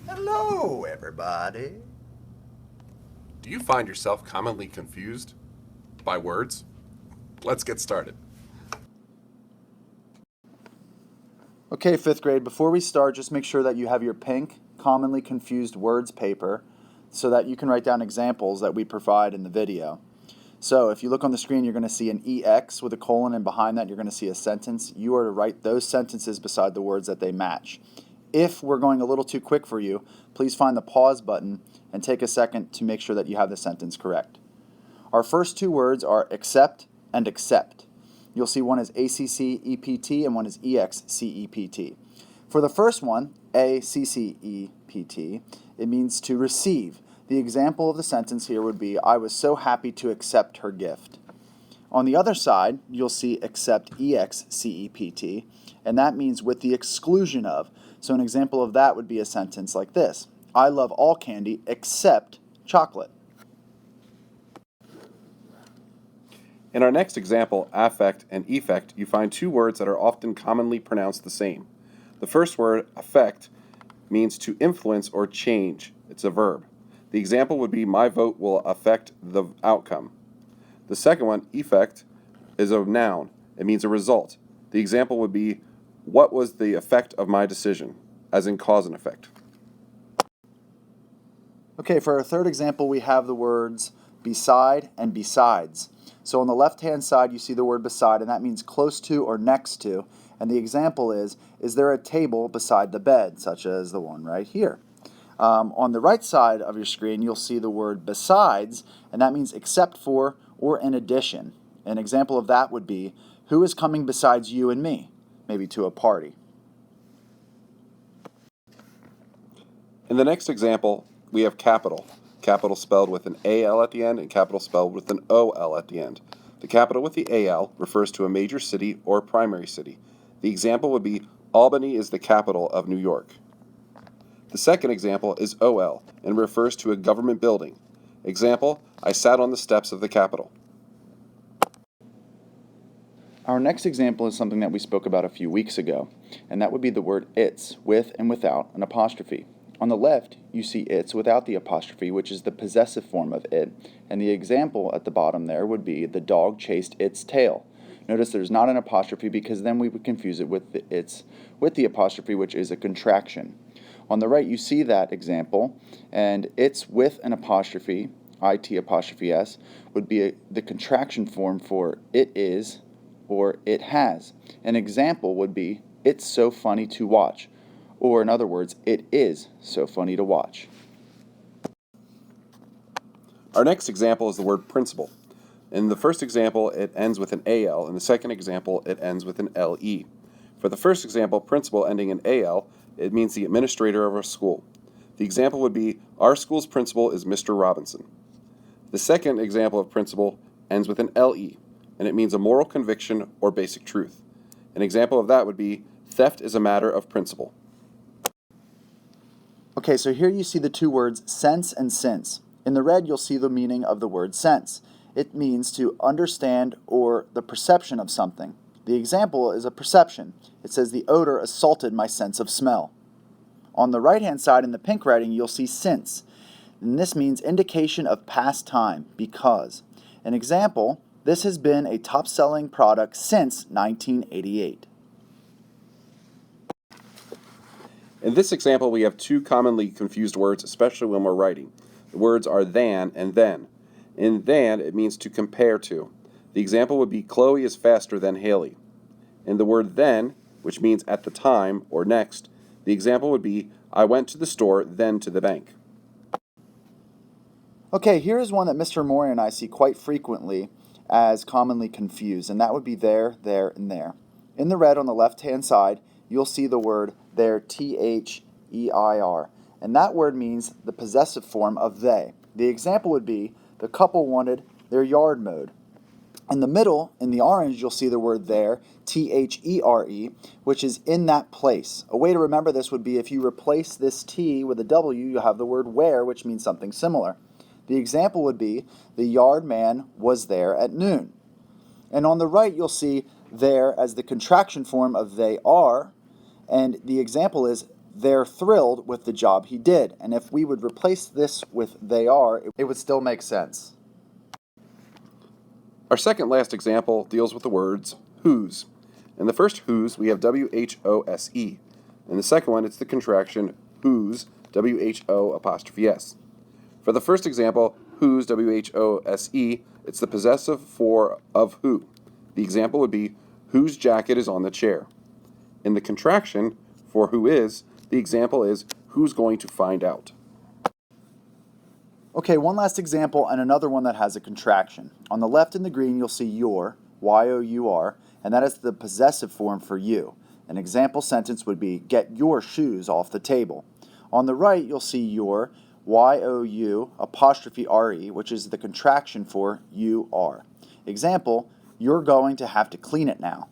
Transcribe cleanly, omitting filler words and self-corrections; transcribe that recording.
Hello, everybody. Do you find yourself commonly confused by words? Let's get started. Okay, fifth grade, before we start, just make sure that you have your pink, commonly confused words paper so that you can write down examples that we provide in the video. So if you look on the screen, you're going to see an EX with a colon, and behind that, you're going to see a sentence. You are to write those sentences beside the words that they match. If we're going a little too quick for you, please find the pause button and take a second to make sure that you have the sentence correct. Our first two words are accept and accept. You'll see one is ACCEPT and one is EXCEPT. For the first one, ACCEPT, it means to receive. The example of the sentence here would be, I was so happy to accept her gift. On the other side, you'll see accept EXCEPT, and that means with the exclusion of. So an example of that would be a sentence like this, I love all candy except chocolate. In our next example, affect and effect, you find two words that are often commonly pronounced the same. The first word, affect, means to influence or change. It's a verb. The example would be, my vote will affect the outcome. The second one, effect, is a noun. It means a result. The example would be, what was the effect of my decision, as in cause and effect. Okay, for our third example, we have the words beside and besides. So on the left-hand side, you see the word beside, and that means close to or next to. And the example is there a table beside the bed, such as the one right here? On the right side of your screen, you'll see the word besides, and that means except for or in addition. An example of that would be, who is coming besides you and me? Maybe to a party. In the next example, we have capital. Capital spelled with an AL at the end and capital spelled with an OL at the end. The capital with the AL refers to a major city or primary city. The example would be, Albany is the capital of New York. The second example is OL and refers to a government building. Example, I sat on the steps of the Capitol. Our next example is something that we spoke about a few weeks ago, and that would be the word its, with and without an apostrophe. On the left, you see its without the apostrophe, which is the possessive form of it, and the example at the bottom there would be, the dog chased its tail. Notice there's not an apostrophe because then we would confuse it with the its with the apostrophe, which is a contraction. On the right, you see that example, and its with an apostrophe, it apostrophe s, would be the contraction form for it is or it has. An example would be, it's so funny to watch. Or in other words, it is so funny to watch. Our next example is the word principal. In the first example, it ends with an AL. In the second example, it ends with an LE. For the first example, principal ending in AL, it means the administrator of a school. The example would be, our school's principal is Mr. Robinson. The second example of principal ends with an LE, and it means a moral conviction or basic truth. An example of that would be, theft is a matter of principle. Okay, so here you see the two words sense and since. In the red, you'll see the meaning of the word sense. It means to understand or the perception of something. The example is a perception. It says the odor assaulted my sense of smell. On the right-hand side in the pink writing, you'll see since. And this means indication of past time, because. An example, this has been a top-selling product since 1988. In this example, we have two commonly confused words, especially when we're writing. The words are than and then. In than, it means to compare to. The example would be, Chloe is faster than Haley. In the word then, which means at the time or next, the example would be, I went to the store, then to the bank. Okay, here is one that Mr. Moore and I see quite frequently as commonly confused, and that would be there, and there. In the red on the left-hand side, you'll see the word there, T-H-E-I-R, and that word means the possessive form of they. The example would be, the couple wanted their yard mowed. In the middle, in the orange, you'll see the word there, T-H-E-R-E, which is in that place. A way to remember this would be if you replace this T with a W, you have the word where, which means something similar. The example would be, the yard man was there at noon. And on the right, you'll see there as the contraction form of they are, and the example is, they're thrilled with the job he did. And if we would replace this with they are, it would still make sense. Our second last example deals with the words whose. In the first whose, we have W-H-O-S-E. In the second one, it's the contraction whose, W-H-O''S. For the first example, whose, W-H-O-S-E, it's the possessive for of who. The example would be, whose jacket is on the chair. In the contraction for who is, the example is, who's going to find out. Okay, one last example and another one that has a contraction. On the left in the green, you'll see your, Y-O-U-R, and that is the possessive form for you. An example sentence would be, get your shoes off the table. On the right, you'll see your, Y-O-U''R-E, which is the contraction for you are. Example, you're going to have to clean it now.